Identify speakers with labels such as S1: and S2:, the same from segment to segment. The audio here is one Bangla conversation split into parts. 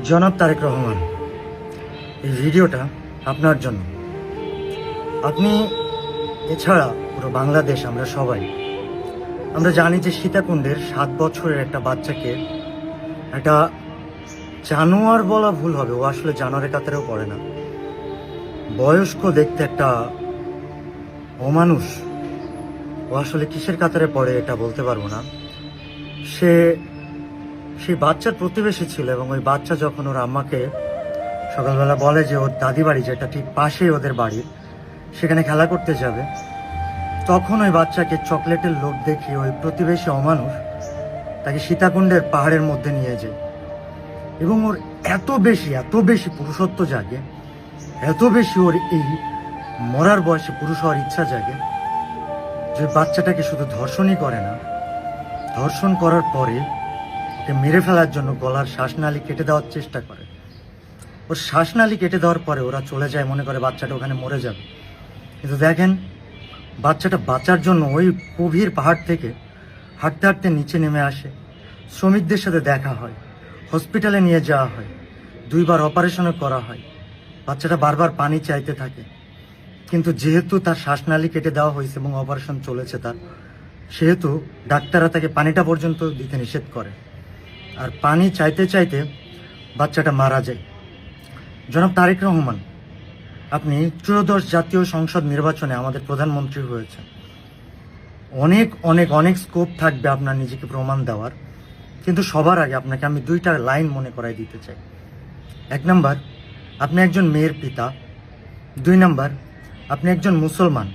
S1: জনাব তারেক রহমান, এই ভিডিওটা আপনার জন্য। আপনি এছাড়া পুরো বাংলাদেশ আমরা জানি যে সীতাকুণ্ডের 7 বছরের একটা বাচ্চাকে একটা জানোয়ার বলা ভুল হবে, ও আসলে জানোয়ারের কাতারেও পড়ে না, বয়স্ক দেখতে একটা অমানুষ, ও আসলে কিসের কাতারে পড়ে এটা বলতে পারবো না। সেই বাচ্চার প্রতিবেশী ছিল এবং ওই বাচ্চা যখন ওর আম্মাকে সকালবেলা বলে যে ওর দাদি বাড়ি, যেটা ঠিক পাশেই ওদের বাড়ির, সেখানে খেলা করতে যাবে, তখন ওই বাচ্চাকে চকলেটের লোভ দেখিয়ে ওই প্রতিবেশী অমানুষ তাকে সীতাকুণ্ডের পাহাড়ের মধ্যে নিয়ে যায় এবং ওর এত বেশি পুরুষত্ব জাগে, এত বেশি ওর এই মরার বয়সে পুরুষ হওয়ার ইচ্ছা জাগে যে বাচ্চাটাকে শুধু ধর্ষণই করে না, ধর্ষণ করার পরে ওকে মেরে ফেলার জন্য গলার শ্বাসনালী কেটে দেওয়ার চেষ্টা করে। ওর শ্বাসনালী কেটে দেওয়ার পরে ওরা চলে যায়, মনে করে বাচ্চাটা ওখানে মরে যাবে। কিন্তু দেখেন, বাচ্চাটা বাঁচার জন্য ওই গভীর পাহাড় থেকে হাঁটতে হাঁটতে নিচে নেমে আসে, শ্রমিকদের সাথে দেখা হয়, হসপিটালে নিয়ে যাওয়া হয়, 2 বার অপারেশনও করা হয়। বাচ্চাটা বারবার পানি চাইতে থাকে, কিন্তু যেহেতু তার শ্বাসনালী কেটে দেওয়া হয়েছে এবং অপারেশন চলেছে তার, সেহেতু ডাক্তাররা তাকে পানিটা পর্যন্ত দিতে নিষেধ করে, আর পানি চাইতে চাইতে বাচ্চাটা মারা যায়। জনাব তারেক রহমান, আপনি 13শ জাতীয় সংসদ নির্বাচনে আমাদের প্রধানমন্ত্রী হয়েছেন। অনেক অনেক অনেক স্কোপ থাকবে আপনার নিজেকে প্রমাণ দেওয়ার, কিন্তু সবার আগে আপনাকে আমি 2টা লাইন মনে করাই দিতে চাই। 1 নাম্বার, আপনি একজন মেয়ের পিতা। 2 নাম্বার, আপনি একজন মুসলমান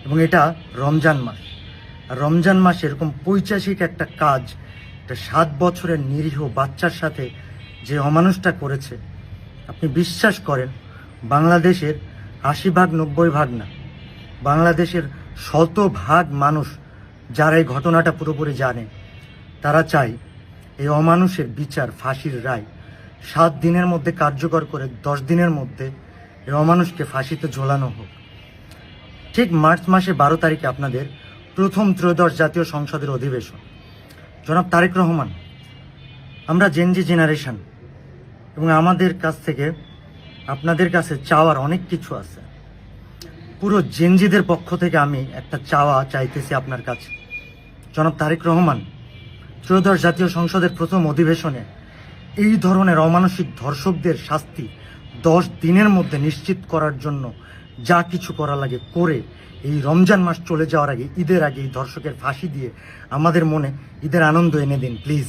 S1: এবং এটা রমজান মাস, আর রমজান মাসে এরকম পৈশাচিক একটা কাজ, একটা 7 বছরের নিরীহ বাচ্চার সাথে যে অমানুষটা করেছে, আপনি বিশ্বাস করেন বাংলাদেশের 80 ভাগ 90 ভাগ না, বাংলাদেশের 100% মানুষ যারা এই ঘটনাটা পুরোপুরি জানে, তারা চায় এই অমানুষের বিচার, ফাঁসির রায় 7 দিনের মধ্যে কার্যকর করে 10 দিনের মধ্যে এই অমানুষকে ফাঁসিতে ঝোলানো হোক। ঠিক মার্চ মাসে 12 তারিখে আপনাদের প্রথম 13শ জাতীয় সংসদের অধিবেশন। জনাব তারেক রহমান, আমরা জেনজি জেনারেশন এবং আমাদের কাছ থেকে আপনাদের কাছে চাওয়ার অনেক কিছু আছে। পুরো জেনজিদের পক্ষ থেকে আমি একটা চাইতেছি আপনার কাছে। জনাব তারেক রহমান, 13শ জাতীয় সংসদের প্রথম অধিবেশনে এই ধরনের অমানসিক ধর্ষকদের শাস্তি 10 দিনের মধ্যে নিশ্চিত করার জন্য যা কিছু করা লাগে করে এই রমজান মাস চলে যাওয়ার আগে, ঈদের আগে এই ধর্ষকের ফাঁসি দিয়ে আমাদের মনে ঈদের আনন্দ এনে দিন প্লিজ।